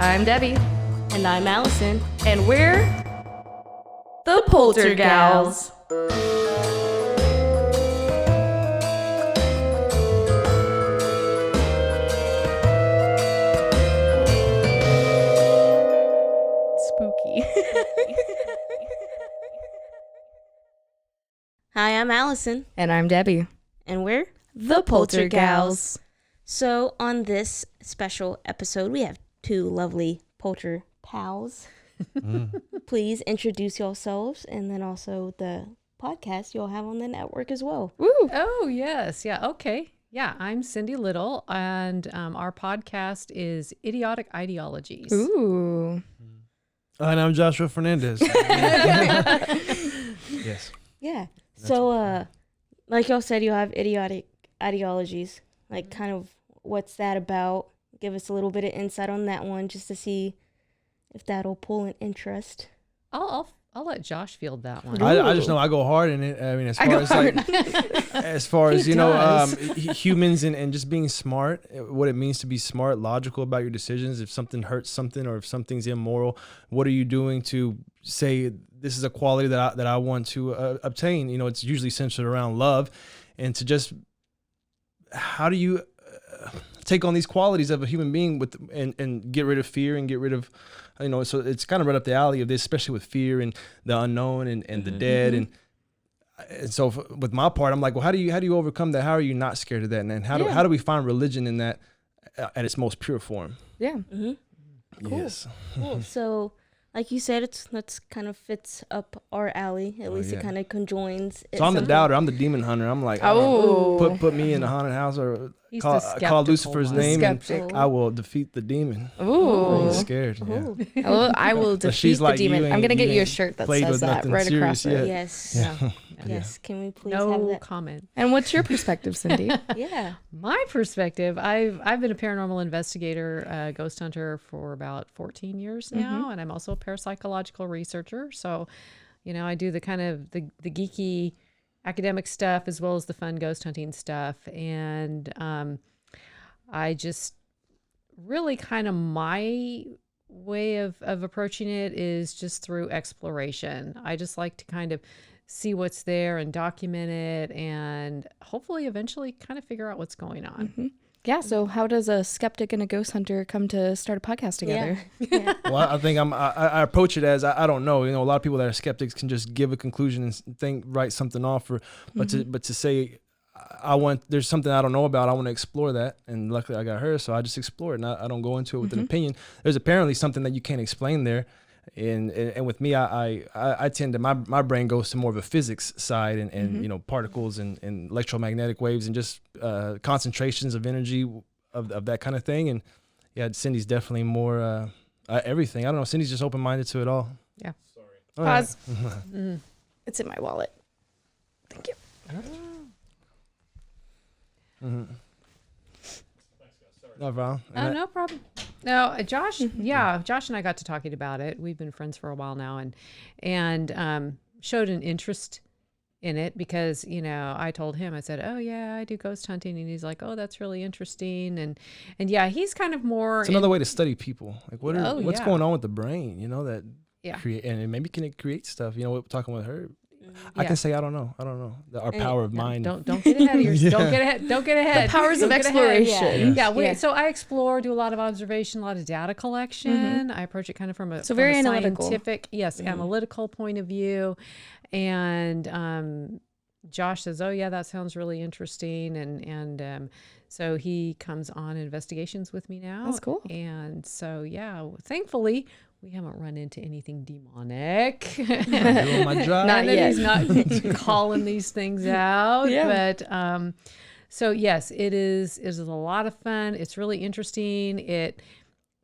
I'm Debbie. And I'm Allison. And we're the Poltergals. Spooky. Hi, I'm Allison. And I'm Debbie. And we're The Poltergals. So on this special episode, we have two lovely polter pals. Please introduce yourselves and then also the podcast you'll have on the network as well. Woo. Oh, yes. Yeah. Okay. Yeah. I'm Cindy Little, and our podcast is Idiotic Ideologies. Ooh. And I'm Joshua Fernandez. Yes. Yeah. So, like y'all said, you have idiotic ideologies. Like, kind of what's that about? Give us a little bit of insight on that one just to see if that'll pull an interest. I'll let Josh field that one. I just know I go hard in it. I mean, as far as you know, humans and just being smart, what it means to be smart, logical about your decisions. If something hurts something or if something's immoral, what are you doing to say this is a quality that I want to obtain? You know, it's usually centered around love, and to just how do you take on these qualities of a human being and get rid of fear and get rid of, you know, so it's kind of right up the alley of this, especially with fear and the unknown and the dead. And so with my part, I'm like, well, how do you overcome that? How are you not scared of that? And how do we find religion in that at its most pure form? Yeah. Mm-hmm. Cool. Yes. Cool. So, like you said, that's kind of fits up our alley. At least it kind of conjoins. So I'm the doubter. I'm the demon hunter. I'm like, put me in a haunted house or call Lucifer's name and I will defeat the demon. Ooh. He's scared. Yeah. I will defeat the demon. I'm going to get you a shirt that says that right across it. Yes. Yes. Can we please have No that? comment. And what's your perspective, Cindy? Yeah. My perspective, I've been a paranormal investigator, ghost hunter for about 14 years now, and I'm also a parapsychological researcher. So, you know, I do the kind of the geeky academic stuff as well as the fun ghost hunting stuff. And I just really kind of my way of approaching it is just through exploration. I just like to kind of see what's there and document it and hopefully eventually kind of figure out what's going on. Mm-hmm. Yeah. So how does a skeptic and a ghost hunter come to start a podcast together? Yeah. Well, I think I approach it as I don't know. You know, a lot of people that are skeptics can just give a conclusion and write something off, but to say there's something I don't know about, I want to explore that, and luckily I got her, so I just explore it. And I don't go into it with an opinion. There's apparently something that you can't explain there. And with me, I tend to my brain goes to more of a physics side and you know, particles and electromagnetic waves and just concentrations of energy of that kind of thing. And yeah, Cindy's definitely more everything. I don't know. Cindy's just open minded to it all. Yeah. Sorry. Pause. It's in my wallet. Thank you. No problem. Oh, no problem. No, Josh. Yeah, Josh and I got to talking about it. We've been friends for a while now, and showed an interest in it because, you know, I told him, I said, "Oh yeah, I do ghost hunting," and he's like, "Oh, that's really interesting." And yeah, he's kind of more. It's another way to study people. Like what's going on with the brain? You know that. Yeah. And maybe can it create stuff? You know, we're talking with her. I can say I don't know. Our power of mind. Don't get ahead of yourself. Don't get ahead. The powers of exploration. So I explore, do a lot of observation, a lot of data collection. I approach it kind of from a very analytical. Scientific, analytical point of view. And Josh says, "Oh yeah, that sounds really interesting." And so he comes on investigations with me now. That's cool. And so thankfully, we haven't run into anything demonic. I'm doing my job. Not yet. He's not calling these things out. Yeah. But so yes, it is a lot of fun. It's really interesting. It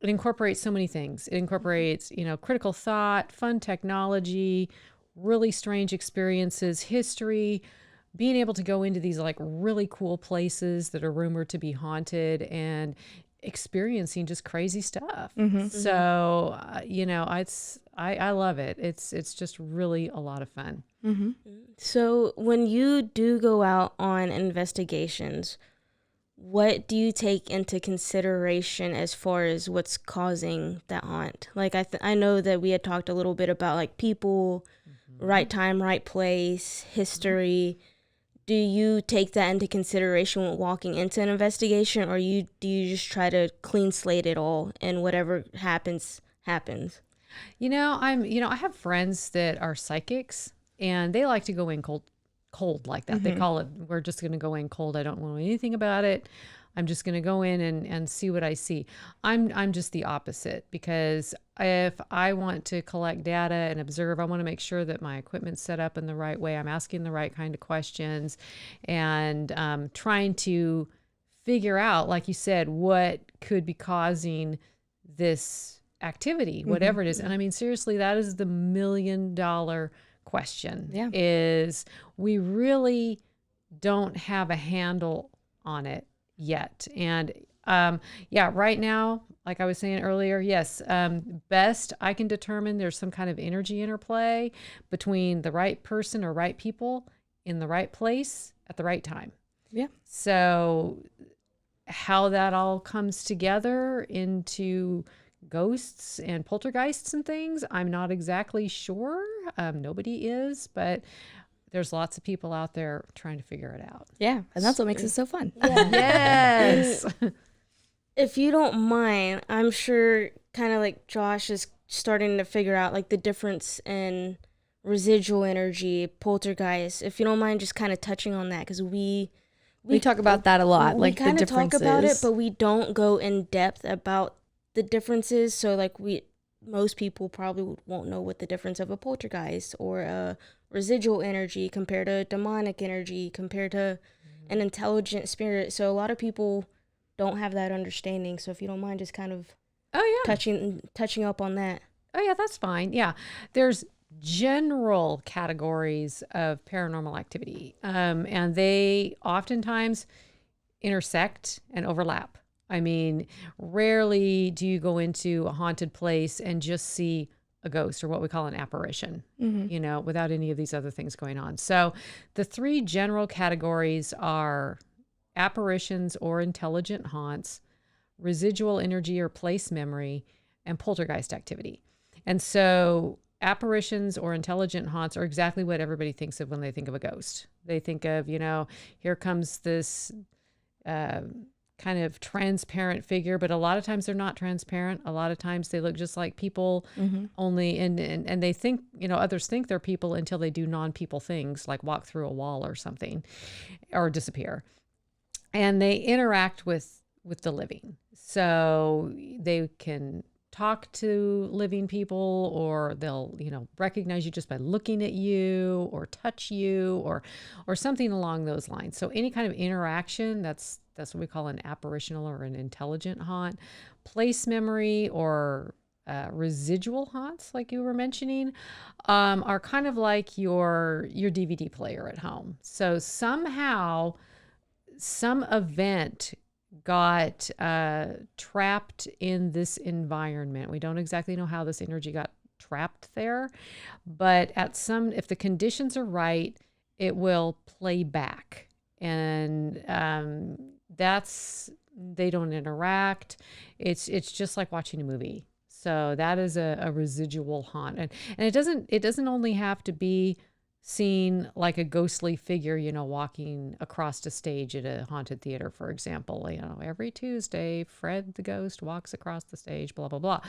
incorporates so many things. It incorporates, you know, critical thought, fun technology, really strange experiences, history, being able to go into these like really cool places that are rumored to be haunted and experiencing just crazy stuff. So you know, I love it. It's just really a lot of fun. So when you do go out on investigations, what do you take into consideration as far as what's causing that haunt? Like I know that we had talked a little bit about like people, right time, right place, history. Do you take that into consideration when walking into an investigation, or do you just try to clean slate it all and whatever happens? I have friends that are psychics, and they like to go in cold like that. They call it, we're just going to go in cold. I don't know anything about it. I'm just going to go in and see what I see. I'm just the opposite, because if I want to collect data and observe, I want to make sure that my equipment's set up in the right way. I'm asking the right kind of questions, and trying to figure out, like you said, what could be causing this activity, whatever it is. And I mean, seriously, that is the $1 million question. Yeah. Is we really don't have a handle on it yet. And right now, like I was saying earlier, yes, best I can determine there's some kind of energy interplay between the right person or right people in the right place at the right time. Yeah. So how that all comes together into ghosts and poltergeists and things, I'm not exactly sure. Nobody is, but there's lots of people out there trying to figure it out. Yeah, and that's what makes it so fun. Yes. If you don't mind, I'm sure kind of like Josh is starting to figure out like the difference in residual energy, poltergeist. If you don't mind just kind of touching on that, because we talk about that a lot, like the kind of differences. talk about it, but we don't go in depth about the differences. So like most people probably won't know what the difference of a poltergeist or a residual energy compared to demonic energy compared to an intelligent spirit. So a lot of people don't have that understanding. So if you don't mind just kind of touching up on that. Oh yeah, that's fine. Yeah. There's general categories of paranormal activity. And they oftentimes intersect and overlap. I mean, rarely do you go into a haunted place and just see a ghost, or what we call an apparition, without any of these other things going on. So the three general categories are apparitions or intelligent haunts, residual energy or place memory, and poltergeist activity. And so apparitions or intelligent haunts are exactly what everybody thinks of when they think of a ghost. They think of, here comes this kind of transparent figure, but a lot of times they're not transparent. A lot of times they look just like people only, and they think, others think they're people until they do non-people things like walk through a wall or something or disappear. And they interact with the living. So they can talk to living people, or they'll, recognize you just by looking at you or touch you or something along those lines. So any kind of interaction, that's what we call an apparitional or an intelligent haunt. Place memory or residual haunts, like you were mentioning, are kind of like your DVD player at home. So somehow some event got trapped in this environment. We don't exactly know how this energy got trapped there, but if the conditions are right, it will play back. And they don't interact. It's just like watching a movie. So that is a residual haunt. And it doesn't only have to be seen like a ghostly figure, walking across a stage at a haunted theater, for example. Every Tuesday, Fred the ghost walks across the stage, blah, blah, blah.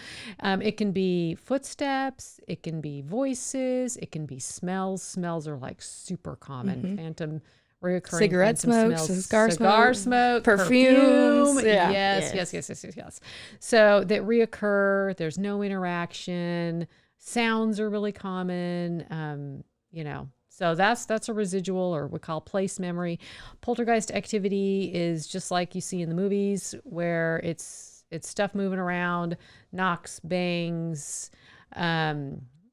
It can be footsteps. It can be voices. It can be smells. Smells are like super common. Phantom reoccurring cigarette smoke, cigar smoke, perfume. Yeah. Yes. So that reoccur. There's no interaction. Sounds are really common. So that's a residual, or we call place memory. Poltergeist activity is just like you see in the movies, where it's stuff moving around, knocks, bangs,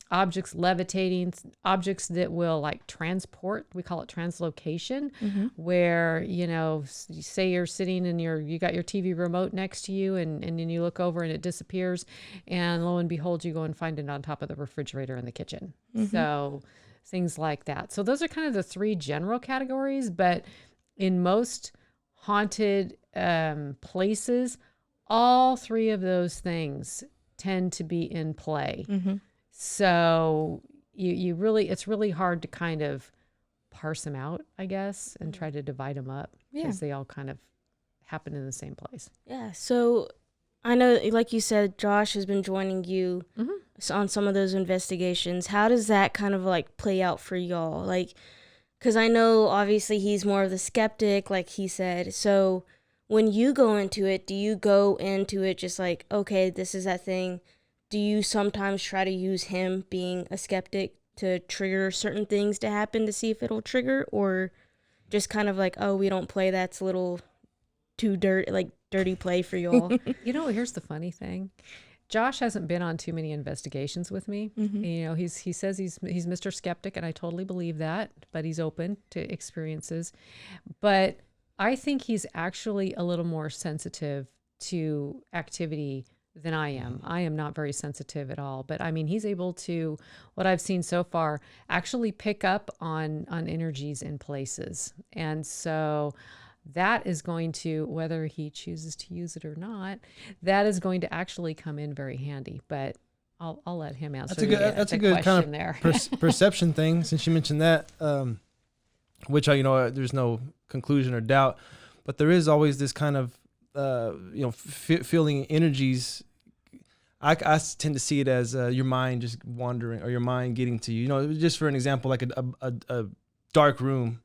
objects levitating, objects that will like transport. We call it translocation, where, you say you're sitting and you got your TV remote next to you, and then you look over and it disappears, and lo and behold, you go and find it on top of the refrigerator in the kitchen. So things like that. So those are kind of the three general categories, but in most haunted places, all three of those things tend to be in play. So you really, it's really hard to kind of parse them out, I guess, and try to divide them up because they all kind of happen in the same place. Yeah. So I know, like you said, Josh has been joining you on some of those investigations. How does that kind of like play out for y'all? Like, because I know obviously he's more of the skeptic, like he said. So when you go into it, do you go into it just like, okay, this is that thing? Do you sometimes try to use him being a skeptic to trigger certain things to happen to see if it'll trigger, or just kind of like, oh, we don't play, that's a little too dirty play for y'all? You know, here's the funny thing. Josh hasn't been on too many investigations with me. You know, he says he's Mr. Skeptic, and I totally believe that, but he's open to experiences. But I think he's actually a little more sensitive to activity than I am. I am not very sensitive at all, but I mean, he's able to, what I've seen so far, actually pick up on energies in places. And so that is going to, whether he chooses to use it or not, that is going to actually come in very handy. But I'll let him answer. That's a good kind of there. Perception thing. Since you mentioned that, which there's no conclusion or doubt, but there is always this kind of feeling energies. I tend to see it as your mind just wandering, or your mind getting to you. You know, just for an example, like a dark room,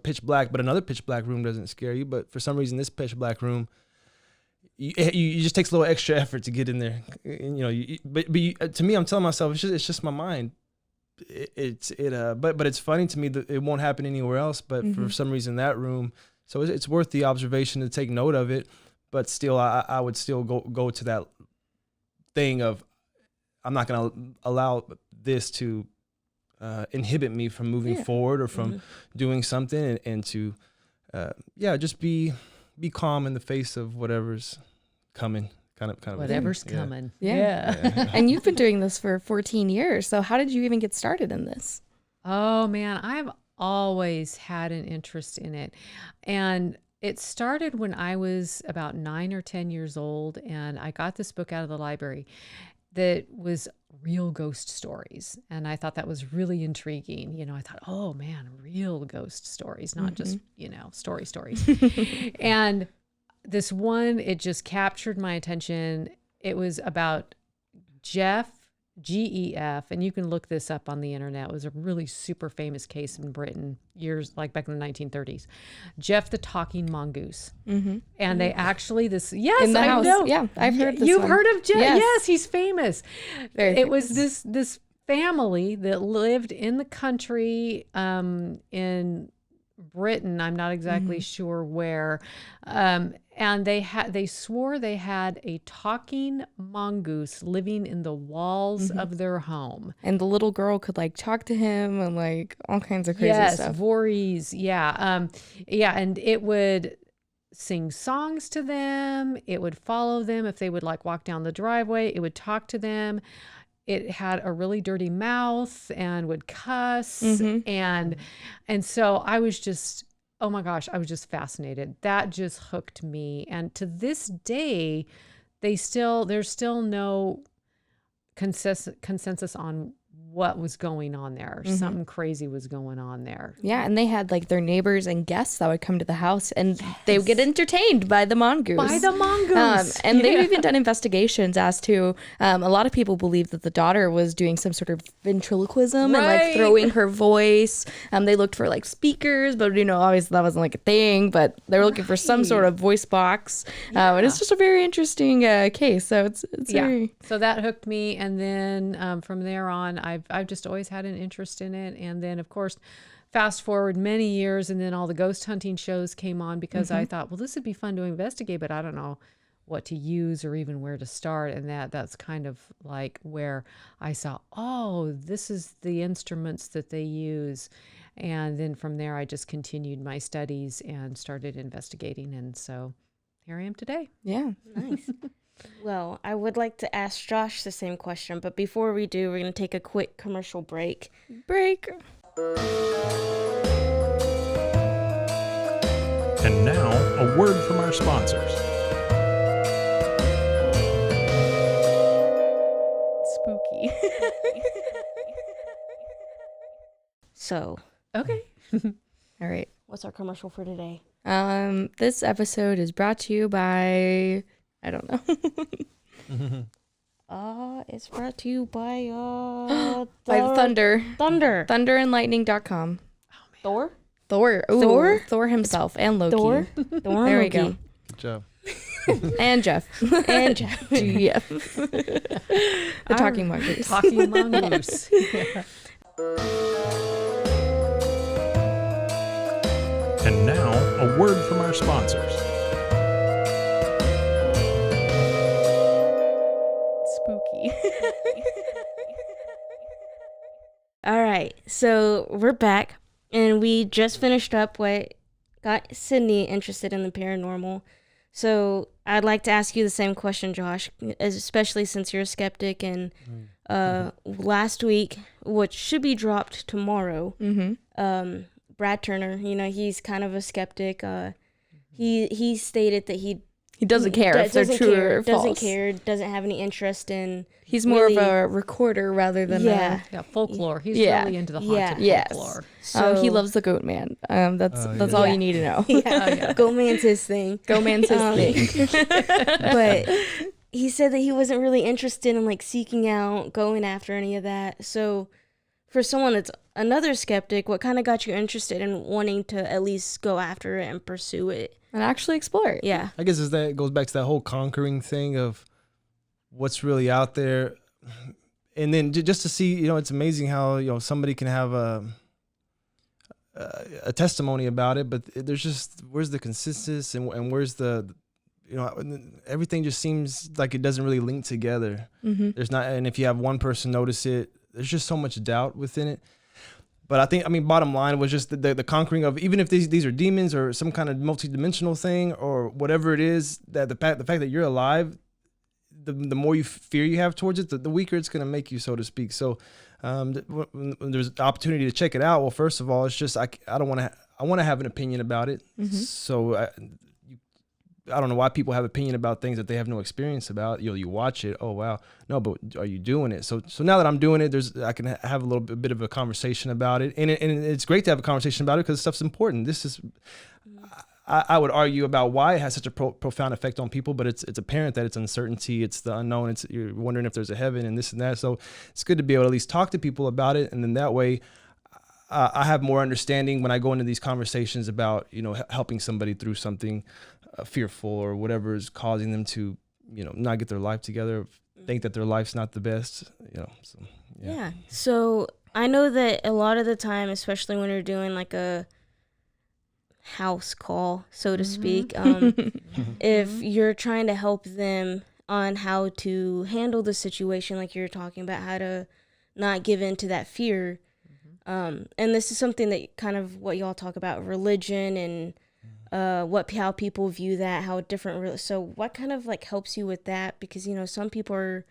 pitch black, but another pitch black room doesn't scare you. But for some reason, this pitch black room, you just takes a little extra effort to get in there. To me, I'm telling myself it's just my mind. But it's funny to me that it won't happen anywhere else. But for some reason, that room. So it's worth the observation to take note of it. But still, I would still go to that thing of, I'm not going to allow this to inhibit me from moving forward or from doing something, and to just be calm in the face of whatever's coming. Kind of whatever's coming. Yeah. And you've been doing this for 14 years. So how did you even get started in this? Oh man, I've always had an interest in it. And it started when I was about 9 or 10 years old, and I got this book out of the library that was real ghost stories. And I thought that was really intriguing. You know, I thought, oh man, real ghost stories, not just, stories. And this one, it just captured my attention. It was about Jeff, GEF, and you can look this up on the internet. It was a really super famous case in Britain years, like back in the 1930s. Jeff the Talking Mongoose. And they actually, in the house. know. Yeah, I've heard this You've one. heard of Jeff? Yes. Yes, he's famous. Very it was famous. this family that lived in the country in Britain. I'm not exactly sure where. And they swore they had a talking mongoose living in the walls of their home. And the little girl could like talk to him and like all kinds of crazy stuff. Voorhees. Yeah. And it would sing songs to them. It would follow them if they would like walk down the driveway. It would talk to them. It had a really dirty mouth and would cuss. And so I was just, oh my gosh, I was just fascinated. That just hooked me. And to this day, there's still no consensus on what was going on there. Something crazy was going on there. Yeah, and they had like their neighbors and guests that would come to the house, and they would get entertained by the mongoose. And they've even done investigations as to a lot of people believe that the daughter was doing some sort of ventriloquism and like throwing her voice. They looked for like speakers, but obviously that wasn't like a thing. But they were looking for some sort of voice box. And it's just a very interesting case. So it's very. So that hooked me, and then from there on, I've just always had an interest in it. And then, of course, fast forward many years, and then all the ghost hunting shows came on because I thought, well, this would be fun to investigate, but I don't know what to use or even where to start. And that's kind of like where I saw, oh, this is the instruments that they use. And then from there, I just continued my studies and started investigating. And so here I am today. Yeah. Nice. Well, I would like to ask Josh the same question, but before we do, we're going to take a quick commercial break. And now, a word from our sponsors. Spooky. So, Okay. All right. what's our commercial for today? This episode is brought to you by, I don't know. It's brought to you by by Thunder. Thunderandlightning.com. Thor? Thor. Ooh, Thor? Thor himself and Loki. Thor There and we Loki. go. Good job. And Jeff. And Jeff. Jeff. The talking mongoose. Talking mongoose. Yeah. And now, a word from our sponsors. Spooky. All right, so we're back, and we just finished up what got Sydney interested in the paranormal. So I'd like to ask you the same question, Josh, especially since you're a skeptic. And last week, which should be dropped tomorrow, Brad Turner, he's kind of a skeptic. He stated that he doesn't care if they're true or false. Doesn't care, doesn't have any interest in. He's more really, of a recorder rather than Yeah, folklore. He's really into the haunted folklore. So he loves the goat man. That's all you need to know. Goat man's his thing. Goat man's his thing. But he said that he wasn't really interested in like seeking out, going after any of that. So for someone that's another skeptic, what kind of got you interested in wanting to at least go after it and pursue it? And actually explore it. Yeah. I guess it goes back to that whole conquering thing of what's really out there. And then just to see, it's amazing how, somebody can have a testimony about it, but there's just, where's the consistency and where's the, everything just seems like it doesn't really link together. There's not, and if you have one person notice it, there's just so much doubt within it. But bottom line was just the conquering of, even if these are demons or some kind of multidimensional thing or whatever it is, that the fact that you're alive, the more fear you have towards it, the weaker it's going to make you, so to speak. So when there's the opportunity to check it out, well, first of all, it's just I want to have an opinion about it. So I don't know why people have opinion about things that they have no experience about. You watch it, oh wow, no, but are you doing it? So now that I'm doing it, I can have a bit of a conversation about it, and it's great to have a conversation about it because stuff's important. This is, I would argue about why it has such a profound effect on people, but it's apparent that it's uncertainty, it's the unknown, you're wondering if there's a heaven and this and that. So it's good to be able to at least talk to people about it, and then that way I have more understanding when I go into these conversations about helping somebody through something fearful or whatever is causing them to not get their life together, think that their life's not the best. So, yeah. So I know that a lot of the time, especially when you're doing like a house call, so to speak, if you're trying to help them on how to handle the situation, like you're talking about, how to not give in to that fear. And this is something that kind of what y'all talk about, religion and how people view that, how different. So what kind of like helps you with that? Because, some people are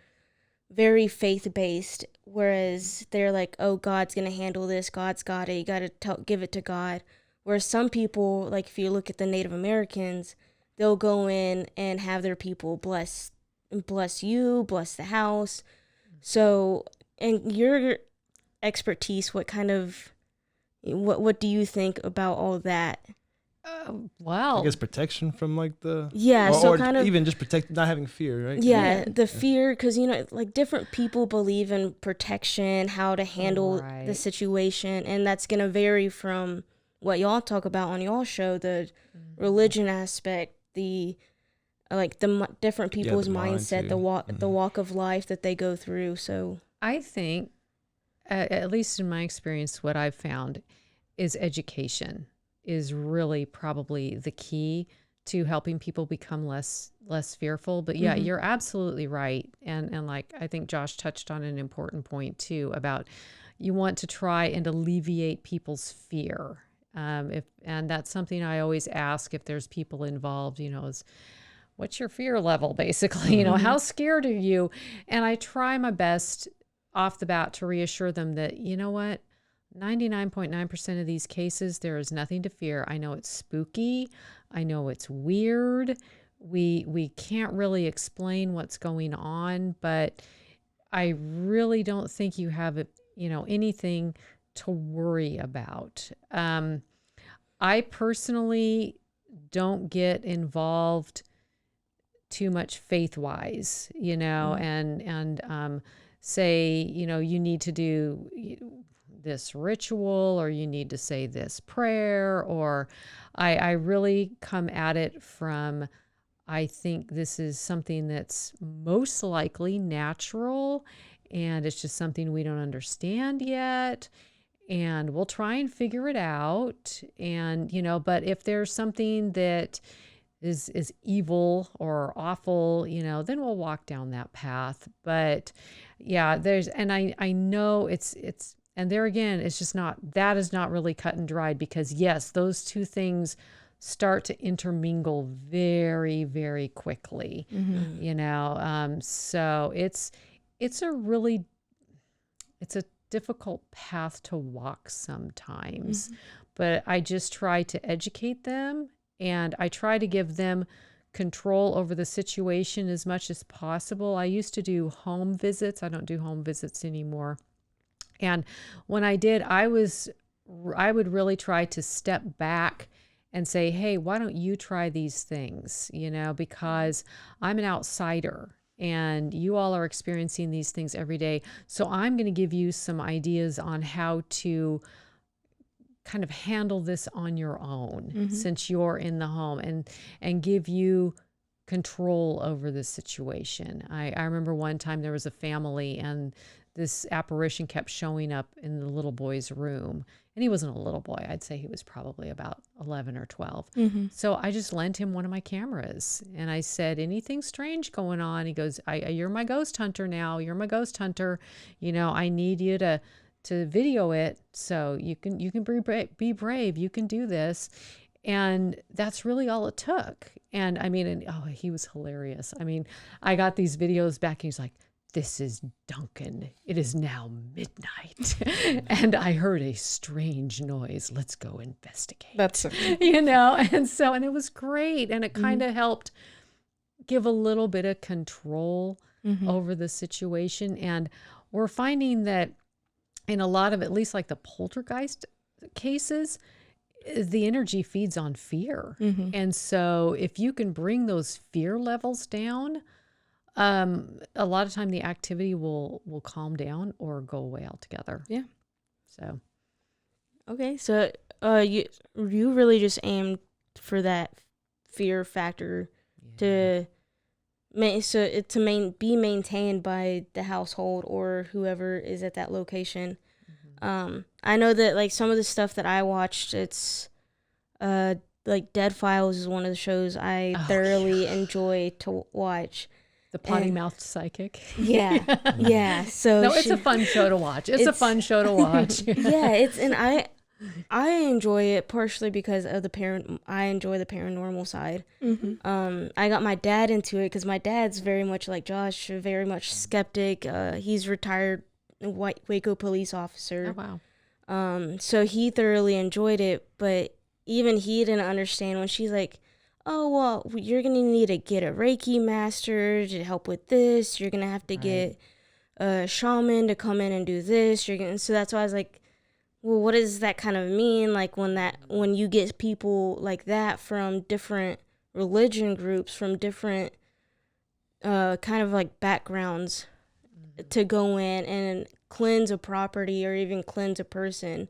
very faith-based, whereas they're like, oh, God's going to handle this. God's got it. You got to give it to God. Whereas some people, like if you look at the Native Americans, they'll go in and have their people bless you, bless the house. So, and your expertise, what do you think about all of that? Wow. I guess protection from like the so or kind of even just protect, not having fear, right? The fear, because like different people believe in protection, how to handle the situation, and that's gonna vary from what y'all talk about on y'all show, the religion aspect, the different people's mindset, the walk of life that they go through. So I think, at least in my experience, what I've found is education is really probably the key to helping people become less fearful. But yeah, you're absolutely right. And like, I think Josh touched on an important point too, about you want to try and alleviate people's fear. And that's something I always ask if there's people involved, is what's your fear level, basically, how scared are you? And I try my best off the bat to reassure them that, you know what, 99.9% of these cases, there is nothing to fear. I know it's spooky. I know it's weird. We can't really explain what's going on, but I really don't think you have, anything to worry about. I personally don't get involved too much faith-wise, and say, you need to do this ritual, or you need to say this prayer, or I really come at it from, I think this is something that's most likely natural, and it's just something we don't understand yet, and we'll try and figure it out. And, but if there's something that is evil or awful, then we'll walk down that path. But yeah, I know it's, and there again, it's just that is not really cut and dried, because yes, those two things start to intermingle very, very quickly, so it's a difficult path to walk sometimes, but I just try to educate them, and I try to give them control over the situation as much as possible. I used to do home visits. I don't do home visits anymore. And when I did, I would really try to step back and say, hey, why don't you try these things? Because I'm an outsider and you all are experiencing these things every day. So I'm going to give you some ideas on how to kind of handle this on your own, since you're in the home, and give you control over the situation. I remember one time there was a family, and this apparition kept showing up in the little boy's room. And he wasn't a little boy. I'd say he was probably about 11 or 12. So I just lent him one of my cameras, and I said, anything strange going on? He goes, you're my ghost hunter now. You're my ghost hunter. I need you to video it, so you can be brave. You can do this. And that's really all it took. And he was hilarious. I got these videos back, and he's like, this is Duncan. It is now midnight. And I heard a strange noise. Let's go investigate. That's and it was great. And it kind of helped give a little bit of control over the situation. And we're finding that in a lot of, at least like the poltergeist cases, the energy feeds on fear. And so if you can bring those fear levels down, a lot of time the activity will calm down or go away altogether. Yeah. So. Okay. So, you really just aimed for that fear factor to be maintained by the household or whoever is at that location. I know that like some of the stuff that I watched, it's, like Dead Files is one of the shows I thoroughly enjoy to watch. The potty-mouthed psychic. Yeah, yeah. So no, it's a fun show to watch. It's a fun show to watch. Yeah, I enjoy it partially because of I enjoy the paranormal side. I got my dad into it because my dad's very much like Josh, very much skeptic. He's retired Waco police officer. Oh wow. So he thoroughly enjoyed it, but even he didn't understand when she's like, oh, well, you're going to need to get a Reiki master to help with this. You're going to have to get a shaman to come in and do this. So that's why I was like, well, what does that kind of mean? Like when you get people like that from different religion groups, from different kind of like backgrounds to go in and cleanse a property or even cleanse a person.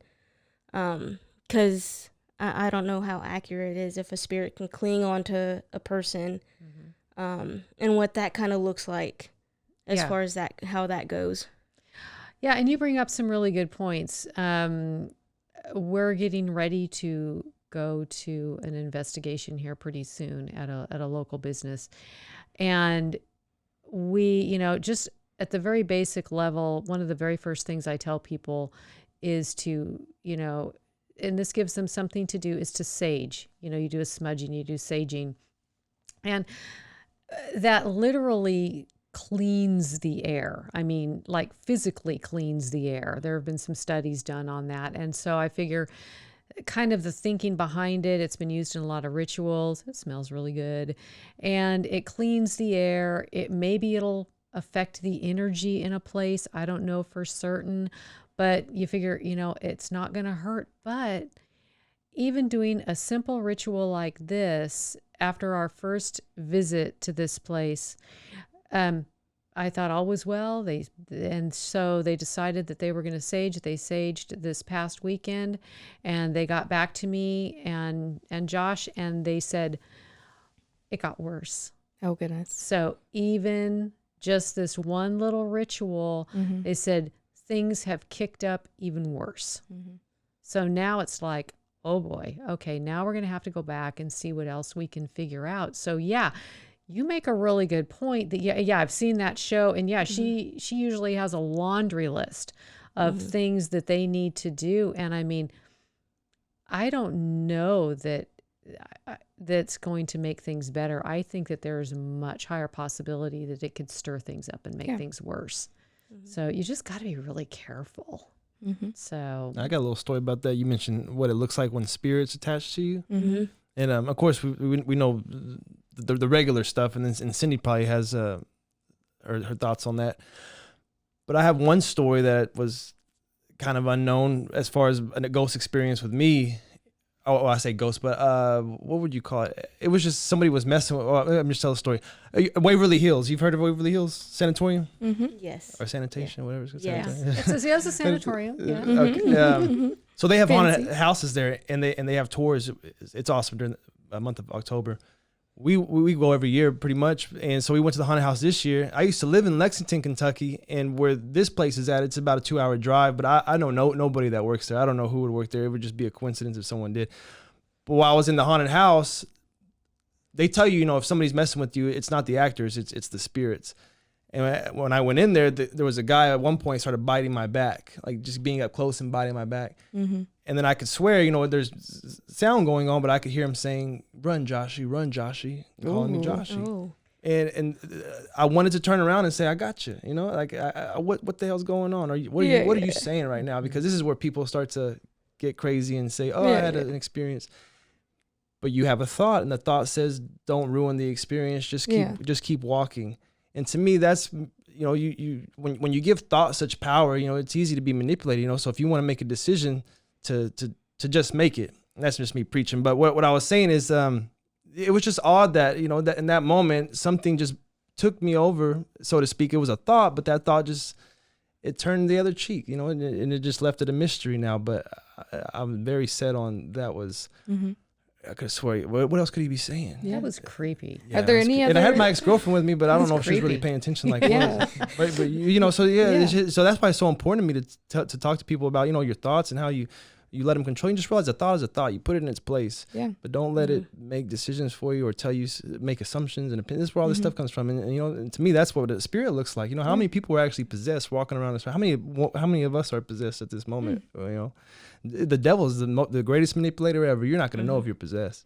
'Cause I don't know how accurate it is if a spirit can cling onto a person, and what that kind of looks like as far as how that goes. Yeah, and you bring up some really good points. We're getting ready to go to an investigation here pretty soon at a local business, and we, just at the very basic level, one of the very first things I tell people is to, and this gives them something to do, is to sage. You do a smudging, you do saging. And that literally cleans the air. I mean, like physically cleans the air. There have been some studies done on that. And so I figure kind of the thinking behind it, it's been used in a lot of rituals. It smells really good. And it cleans the air. Maybe it'll affect the energy in a place. I don't know for certain, but you figure, it's not going to hurt. But even doing a simple ritual like this, after our first visit to this place, I thought all was well. And so they decided that they were going to sage. They saged this past weekend, and they got back to me and Josh, and they said it got worse. Oh, goodness. So even just this one little ritual, they said things have kicked up even worse. So now it's like, oh boy, okay, now we're going to have to go back and see what else we can figure out. So yeah, you make a really good point that, yeah, I've seen that show, and yeah, she usually has a laundry list of things that they need to do. And I mean, I don't know that that's going to make things better. I think that there's a much higher possibility that it could stir things up and make things worse. So you just got to be really careful. So I got a little story about that. You mentioned what it looks like when spirits attach to you. And of course, we know the regular stuff, and Cindy probably has her thoughts on that. But I have one story that was kind of unknown as far as a ghost experience with me. Oh, I say ghost, but what would you call it? It was just somebody was messing with. Well, let me just tell the story. Waverly Hills. You've heard of Waverly Hills Sanatorium? Yes. Or sanitation, whatever it's called. Yeah. It's a sanatorium. Yeah. Okay. So they have haunted houses there, and they have tours. It's awesome during the month of October. We go every year pretty much, and so we went to the haunted house this year. I used to live in Lexington, Kentucky, and where this place is at, it's about a 2-hour drive. But I know nobody that works there. I don't know who would work there. It would just be a coincidence if someone did. But while I was in the haunted house, they tell you, if somebody's messing with you, it's not the actors, it's the spirits. And when I went in there, there was a guy at one point started biting my back, like just being up close and biting my back. And then I could swear, there's sound going on, but I could hear him saying, "Run, Joshy, run, Joshy," calling me Joshy. And I wanted to turn around and say, "I got you," like what the hell's going on? What are you saying right now? Because this is where people start to get crazy and say, "Oh, I had an experience." But you have a thought, and the thought says, "Don't ruin the experience. Just keep walking." And to me, that's you when you give thought such power, it's easy to be manipulated. So if you want to make a decision to just make it, and that's just me preaching. But what I was saying is, it was just odd that that in that moment something just took me over, so to speak. It was a thought, but that thought it turned the other cheek, and it just left it a mystery now. But I'm very set on that was. I could swear. What else could he be saying? Yeah, that was creepy. Are there any other? And I had my ex-girlfriend with me, but I don't know if she was really paying attention like but so so that's why it's so important to me to talk to people about your thoughts and how you let them control you. Just realize a thought is a thought. You put it in its place. Yeah. But don't let it make decisions for you or tell you, make assumptions and opinions. This is where all this stuff comes from. And to me, that's what the spirit looks like. How many people are actually possessed walking around this? How many of us are possessed at this moment? The devil is the greatest manipulator ever. You're not going to know if you're possessed,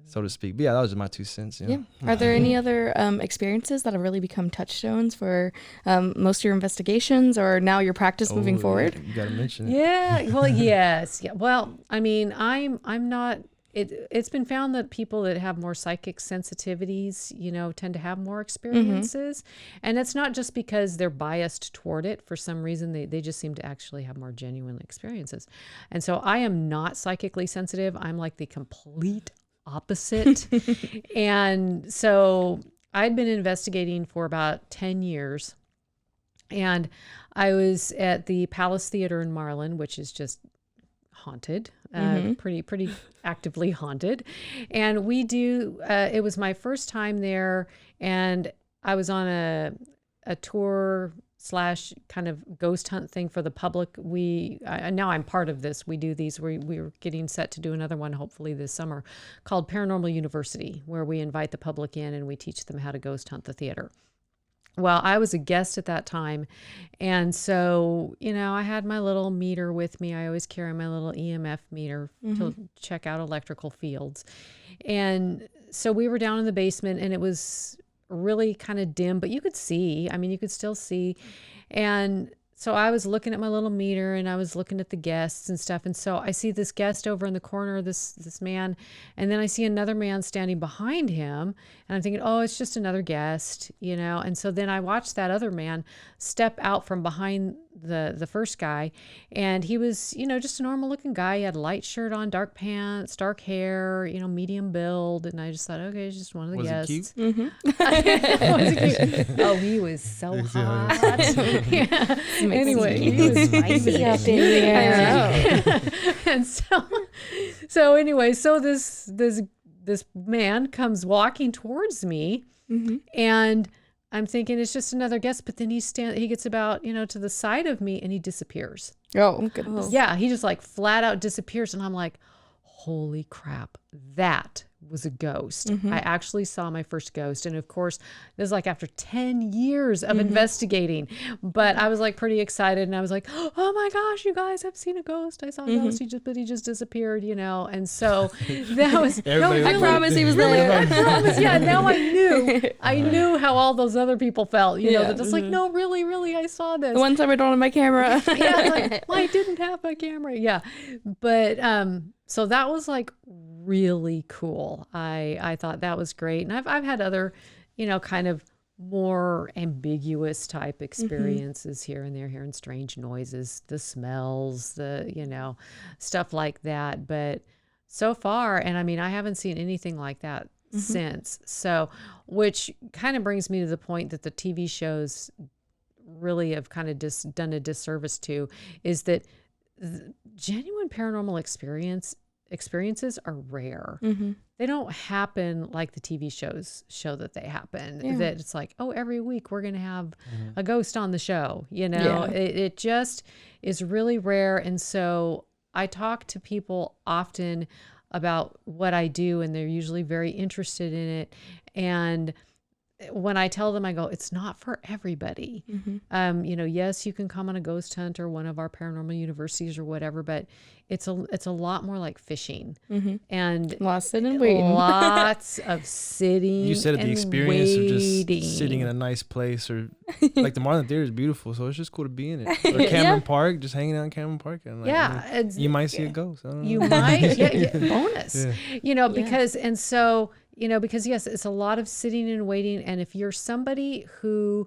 so to speak. But yeah, that was just my 2 cents. Yeah. Are there any other experiences that have really become touchstones for most of your investigations or now your practice moving forward? You got to mention it. Yeah. Well, yes. Yeah. Well, I mean, I'm not. It's been found that people that have more psychic sensitivities, tend to have more experiences. And it's not just because they're biased toward it. For some reason, they just seem to actually have more genuine experiences. And so I am not psychically sensitive. I'm like the complete opposite. And so I'd been investigating for about 10 years. And I was at the Palace Theater in Marlin, which is just haunted, pretty actively haunted. And we do, it was my first time there, and I was on a tour / kind of ghost hunt thing for the public. Now I'm part of this. We do these, we're getting set to do another one hopefully this summer called Paranormal University, where we invite the public in and we teach them how to ghost hunt the theater. Well, I was a guest at that time. And so, I had my little meter with me. I always carry my little EMF meter to check out electrical fields. And so we were down in the basement, and it was really kind of dim, but you could see. I mean, you could still see. And so I was looking at my little meter and I was looking at the guests and stuff. And so I see this guest over in the corner, this man, and then I see another man standing behind him. And I'm thinking, oh, it's just another guest, you know? And so then I watched that other man step out from behind the first guy. And he was, you know, just a normal looking guy. He had a light shirt on, dark pants, dark hair, you know, medium build. And I just thought, okay, it's just one of the guests. Was he cute? Was he cute? Oh, he was so hot. Yeah. Anyway, he was spicy up in there. And so anyway, so this man comes walking towards me, and I'm thinking it's just another guest, but then he gets about, you know, to the side of me and he disappears. Oh, goodness. Yeah, he just like flat out disappears, and I'm like, holy crap, that was a ghost. I actually saw my first ghost. And of course, this is like after 10 years of investigating. But I was like pretty excited, and I was like, oh my gosh, you guys, I've seen a ghost. I saw a ghost. He just disappeared, you know. And so that was I promise he was there. I promise. Yeah, now I knew how all those other people felt, you know, that it's like, no, really, I saw this. The one time I don't have my camera. Yeah, it's like, well, I didn't have my camera. Yeah. But so that was like really cool. I thought that was great. And I've had other, you know, kind of more ambiguous type experiences here and there, hearing strange noises, the smells, the, you know, stuff like that. But so far, and I mean, I haven't seen anything like that since. So, which kind of brings me to the point that the TV shows really have kind of done a disservice to, is that genuine paranormal experiences are rare. They don't happen like the TV shows show that they happen. That it's like, oh, every week we're going to have a ghost on the show. You know, it just is really rare. And so I talk to people often about what I do, and they're usually very interested in it. And when I tell them, I go, it's not for everybody. You know, yes, you can come on a ghost hunt or one of our paranormal universities or whatever, but it's a lot more like fishing, and lots and waiting, lots of sitting. You said and the experience waiting. of just sitting in a nice place, or like the Marlin Theater is beautiful, so it's just cool to be in it. Or Cameron Park, just hanging out in Cameron Park, and like, you might see a ghost. I don't know. You might, bonus. You know, because and so. You know, because yes, it's a lot of sitting and waiting. And if you're somebody who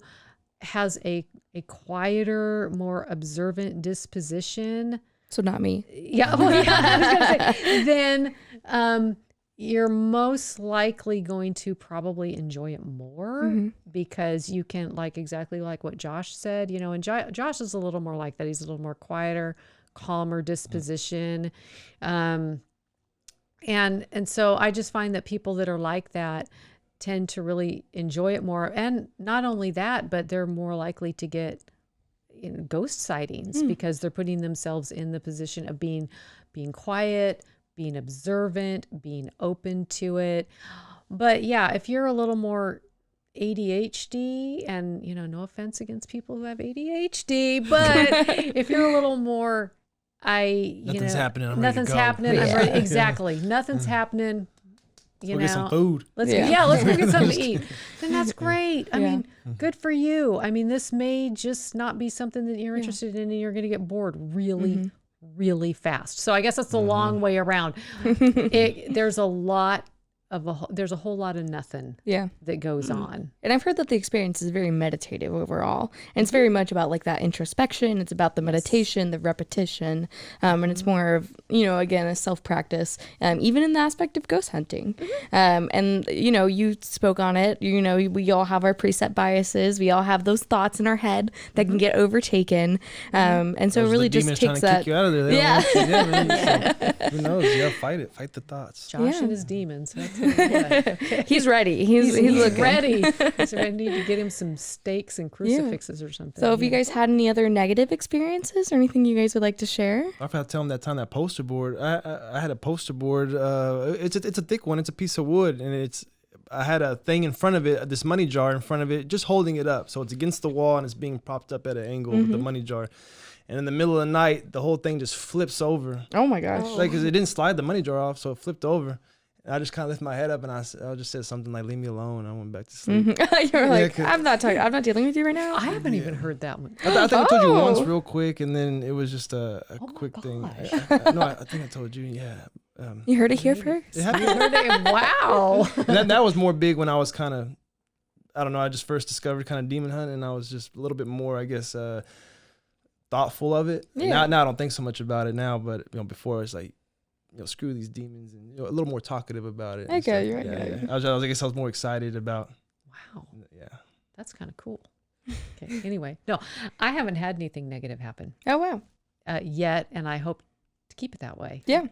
has a quieter, more observant disposition. So not me. Yeah. Well, yeah, I was going to say, then you're most likely going to probably enjoy it more because you can, like, exactly like what Josh said, you know, and Josh is a little more like that. He's a little more quieter, calmer disposition. And so I just find that people that are like that tend to really enjoy it more. And not only that, but they're more likely to get, you know, ghost sightings because they're putting themselves in the position of being quiet, being observant, being open to it. But yeah, if you're a little more ADHD, and, you know, no offense against people who have ADHD, but if you're a little more nothing's happening. I'm nothing's happening. I'm ready. Exactly. Nothing's happening. Let's get some food. Let's go get something to eat. Then that's great. I mean, good for you. I mean, this may just not be something that you're interested in, and you're going to get bored really, really fast. So I guess that's the long way around. There's a whole lot of nothing that goes on. And I've heard that the experience is very meditative overall. And it's very much about like that introspection. It's about the meditation, the repetition. And it's more of, you know, again, a self-practice, even in the aspect of ghost hunting. And, you know, you spoke on it. You know, we all have our preset biases. We all have those thoughts in our head that can get overtaken. And so it really just takes that. Kick you out of there. Who knows? You gotta fight it. Fight the thoughts. Josh and his demons. He's ready. He's ready. So I need to get him some stakes and crucifixes or something. So, have you guys had any other negative experiences or anything you guys would like to share? I've had to tell him that time that poster board. I had a poster board. It's a thick one. It's a piece of wood, and I had a thing in front of it, this money jar in front of it, just holding it up. So it's against the wall and it's being propped up at an angle with the money jar. And in the middle of the night, the whole thing just flips over. Oh my gosh! Like, 'cause it didn't slide the money jar off, so it flipped over. And I just kind of lifted my head up and I just said something like, "Leave me alone." I went back to sleep. You were like, I'm not dealing with you right now. I haven't even heard that one. I think I told you once real quick, and then it was just a quick thing. No, I think I told you. Yeah. You heard it here first. You heard it. Wow. And that was more big when I was kind of, I don't know, I just first discovered kind of demon hunting, and I was just a little bit more, I guess, thoughtful of it. Yeah. Now I don't think so much about it now, but before it's like, screw these demons, and a little more talkative about it. Okay, you're right. I guess I was more excited about. Wow. Yeah. That's kind of cool. Okay. Anyway, no, I haven't had anything negative happen Oh, wow. yet, and I hope to keep it that way. Yeah.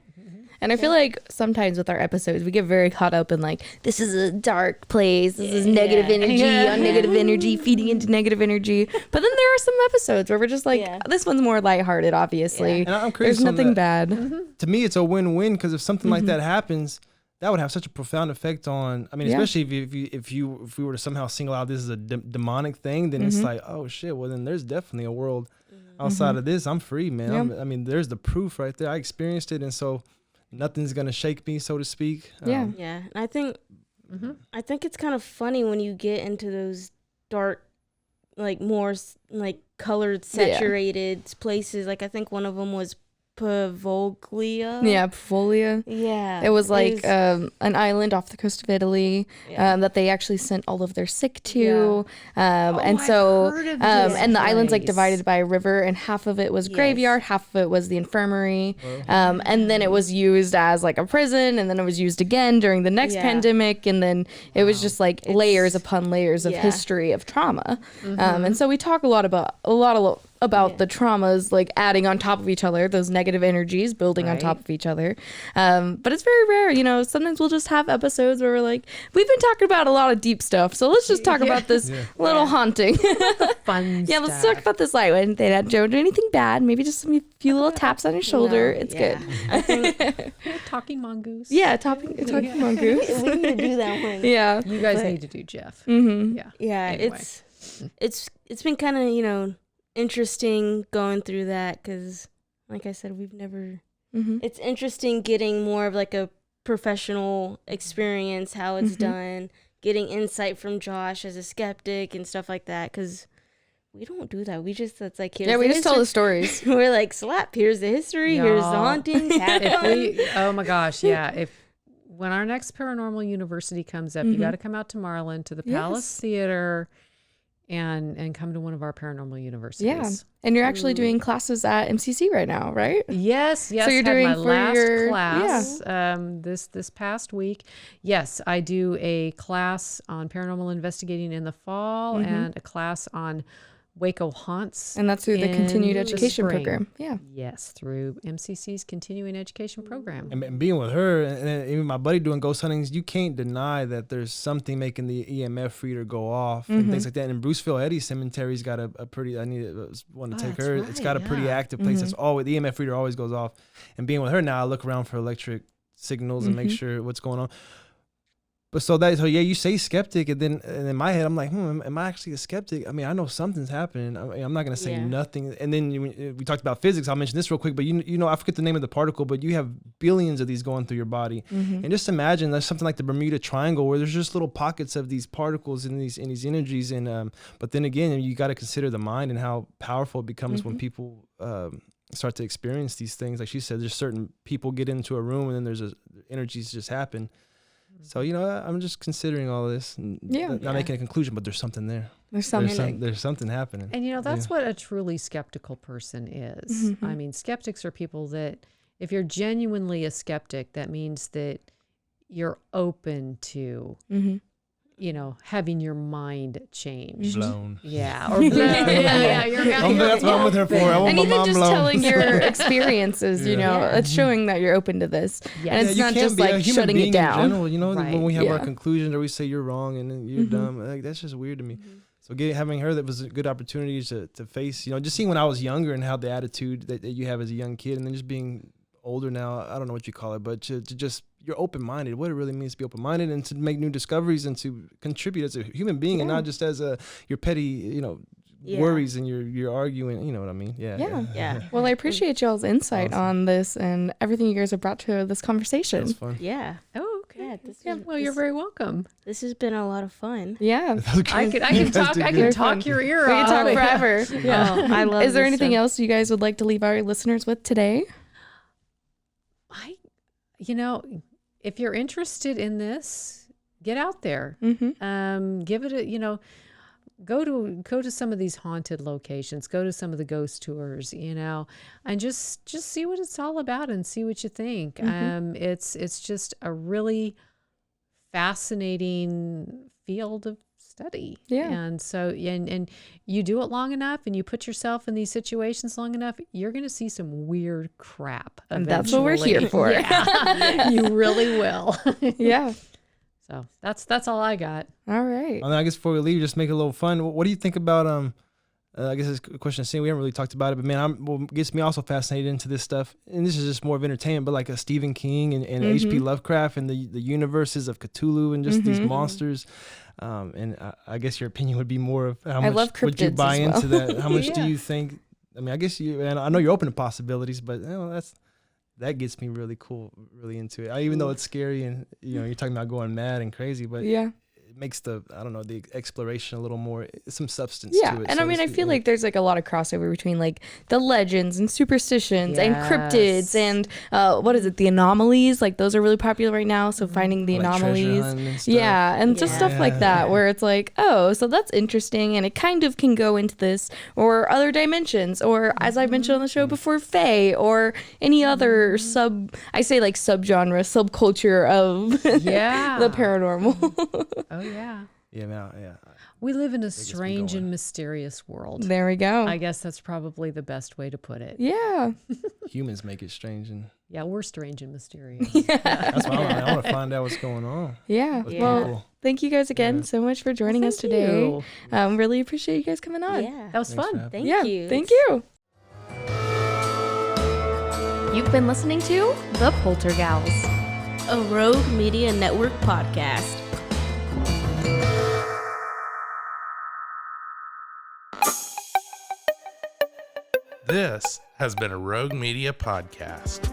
And I feel like sometimes with our episodes, we get very caught up in like, this is a dark place. This is negative energy on negative energy, feeding into negative energy. But then there are some episodes where we're just like, this one's more lighthearted, obviously. And I'm curious. There's nothing bad. To me, it's a win-win, because if something like that happens, that would have such a profound effect on. I mean, especially if we were to somehow single out this as a demonic thing, then it's like, oh shit. Well, then there's definitely a world outside of this. I'm free, man. Yeah. I mean, there's the proof right there. I experienced it, and so nothing's gonna shake me, so to speak. Yeah. Yeah, and I think it's kind of funny when you get into those dark, like more like colored, saturated places. Like I think one of them was Pavoglia. Yeah, Pavolia. Yeah. It was like an island off the coast of Italy that they actually sent all of their sick to. And I've so, heard of this and the island's like place. divided by a river, and half of it was graveyard, half of it was the infirmary. And then it was used as like a prison, and then it was used again during the next pandemic. And then it was just like layers upon layers of history of trauma. And so we talk a lot about the traumas like adding on top of each other, those negative energies building on top of each other. But it's very rare, sometimes we'll just have episodes where we're like, we've been talking about a lot of deep stuff, so let's just talk about this little haunting. Fun stuff. Let's talk about this light one. They don't do anything bad, maybe just a few little taps on your shoulder. It's good. I think Talking mongoose. talking mongoose. we need to do that one. Yeah, You guys need to do Jeff. Mm-hmm. Yeah. Anyway. It's been kind of interesting going through that, because like I said, we've never it's interesting getting more of like a professional experience, how it's done, getting insight from Josh as a skeptic and stuff like that, because we don't do that. We just, that's like, here's we the just tell the history. stories. We're like, slap, here's the history, here's the hauntings, have fun. Oh my gosh, yeah. When our next paranormal university comes up, you got to come out to Marlin to the Palace Theater and come to one of our paranormal universities. Yeah. And you're actually doing classes at MCC right now, right? Yes. So you're had doing my for last your class this past week. Yes, I do a class on paranormal investigating in the fall and a class on Waco haunts. And that's through the continued education spring. program. Yeah. Yes, through MCC's continuing education program. And being with her, and even my buddy doing ghost huntings, you can't deny that there's something making the EMF reader go off and things like that. And Bruceville Eddy Cemetery's got a pretty, I want to take her. Right, it's got a pretty active place. That's always, the EMF reader always goes off. And being with her now, I look around for electric signals and make sure what's going on. But so you say skeptic, and then in my head I'm like, am I actually a skeptic? I mean, I know something's happening. I'm not gonna say nothing. And then we talked about physics. I'll mention this real quick, but I forget the name of the particle, but you have billions of these going through your body. And just imagine there's something like the Bermuda Triangle where there's just little pockets of these particles and these energies. And but then again, you got to consider the mind and how powerful it becomes when people start to experience these things. Like she said, there's certain people get into a room and then there's energies just happen. So, I'm just considering all this, and not making a conclusion, but there's something there. There's something. There's something happening. And, that's what a truly skeptical person is. I mean, skeptics are people that, if you're genuinely a skeptic, that means that you're open to, having your mind changed. Blown. Yeah. Or blown. That's what I'm with her for. I want And my even mom just blown. telling your experiences, it's showing that you're open to this. Yes. And it's you not can't just be a like human shutting being it down. in general, Right. when we have our Yeah. conclusions or we say you're wrong and then you're dumb, like, that's just weird to me. So having her, that was a good opportunity to face, just seeing when I was younger and how the attitude that you have as a young kid, and then just being older now, I don't know what you call it, but to just, you're open-minded, what it really means to be open-minded and to make new discoveries and to contribute as a human being and not just as your petty, worries and you're arguing, you know what I mean? Yeah. Well, I appreciate y'all's insight on this and everything you guys have brought to this conversation. That's fun. Yeah. Oh, okay. Yeah, Well, you're very welcome. This has been a lot of fun. Yeah. I can talk your ear We off. can talk forever. Yeah. Oh, I love Is there this anything stuff. else you guys would like to leave our listeners with today? If you're interested in this, get out there. Mm-hmm. Give it a, go to some of these haunted locations, go to some of the ghost tours, and just see what it's all about and see what you think. It's just a really fascinating field of study. Yeah. And so, and you do it long enough and you put yourself in these situations long enough, you're going to see some weird crap. And that's what we're eventually. here for. Yeah. You really will. Yeah. So that's all I got. All right. And I guess before we leave, just make it a little fun. What do you think about I guess it's a question of seeing. We haven't really talked about it, but man, what gets me also fascinated into this stuff, and this is just more of entertainment, but like a Stephen King and H.P. Lovecraft and the universes of Cthulhu and just these monsters. And I guess your opinion would be more of how much would you buy into that? How much do you think? I mean, I guess and I know you're open to possibilities, but that gets me really really into it. Even though it's scary and you're talking about going mad and crazy, but it makes the exploration a little more some substance to it. And I mean, I feel like there's like a lot of crossover between like the legends and superstitions and cryptids and what is it, the anomalies, like those are really popular right now, so finding the anomalies and just stuff like that where it's like, oh, so that's interesting, and it kind of can go into this or other dimensions, or as I mentioned on the show before, fae, or any other subgenre, subculture of the paranormal. Oh yeah. Yeah, man. Yeah. We live in a strange and mysterious world. There we go. I guess that's probably the best way to put it. Yeah. Humans make it strange, and we're strange and mysterious. that's why I want to find out what's going on. Yeah. Well, thank you guys again so much for joining us today. Really appreciate you guys coming on. Yeah. That was fun. Thank you. Thank you. You've been listening to The Poltergals, A Rogue Media Network podcast. This has been a Rogue Media podcast.